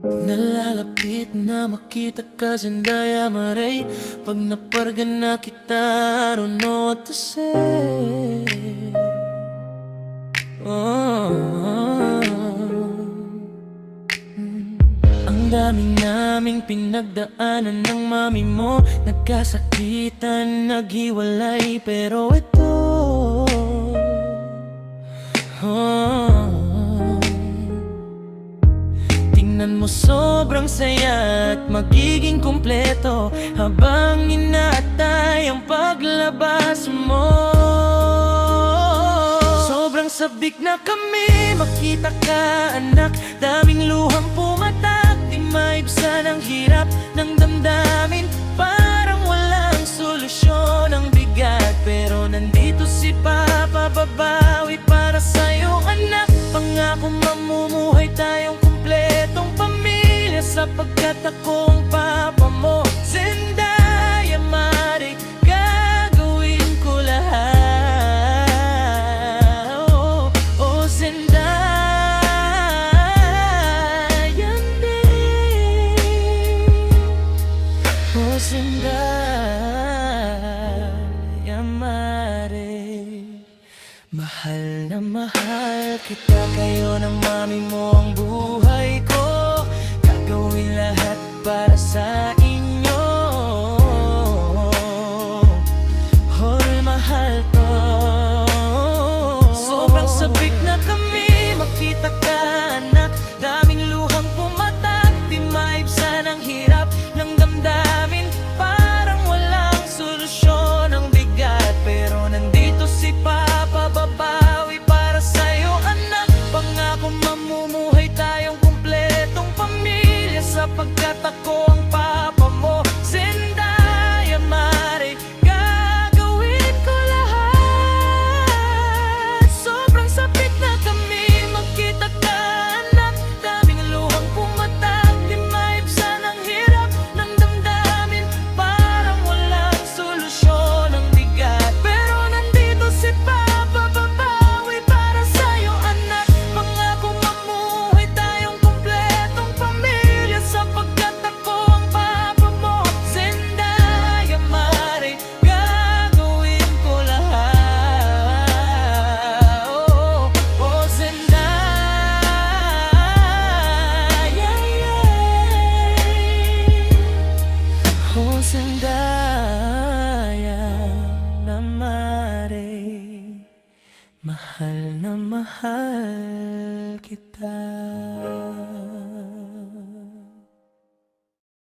Nalalapit na makita ka, Zendaya Maray. Pag naparga na kita, I don't know what to say. Ang daming naming pinagdaanan ng mami mo. Nagkasakitan, naghiwalay, pero ito tingnan mo, sobrang saya at magiging kumpleto habang inaatay ang paglabas mo. Sobrang sabik na kami, makita ka anak. Daming luhang pumatak, di maibsan ang hirap ng damdamin. Parang walang solusyon ang bigat, pero nandito si Papa, babawi para sa'yo anak. Pangako mamumuhay tayong kumpletong pamilya, sapagkat ako ang Papa mo. Zendaya Maray, gagawin ko lahat. Oh Zendaya Maray, oh Zendaya Maray. Mahal na mahal kita, kayo ng mami mo ang buhay ko. Gagawin lahat para sa inyo. Hoy, mahal ko. Sobrang sabik na kami, makita ka anak. Daming luhang pumatak, di maibsan ang hirap ng damdamin. Parang walang solusyon ang bigat, pero nandito si Papa, babawi para sa'yo anak. Pangako mamumuhay tayong kumpletong pamilya, sapagkat ako ang Papa mo. Zendaya Maray, gagawin ko lahat. Sobrang sabik na kami, magkita ka anak. Daming luhang pumatak, di maibsan ang hirap ng damdamin. Parang walang solusyon ang bigat, pero nandito si Papa, babawi para sa'yo anak. Pangako mamuhay tayong kumpletong pamilya, sapagkat ako ang Papa mo. Zendaya Maray, gagawin ko lahat. Oh Zendaya, oh Zendaya Maray, mahal na mahal kita.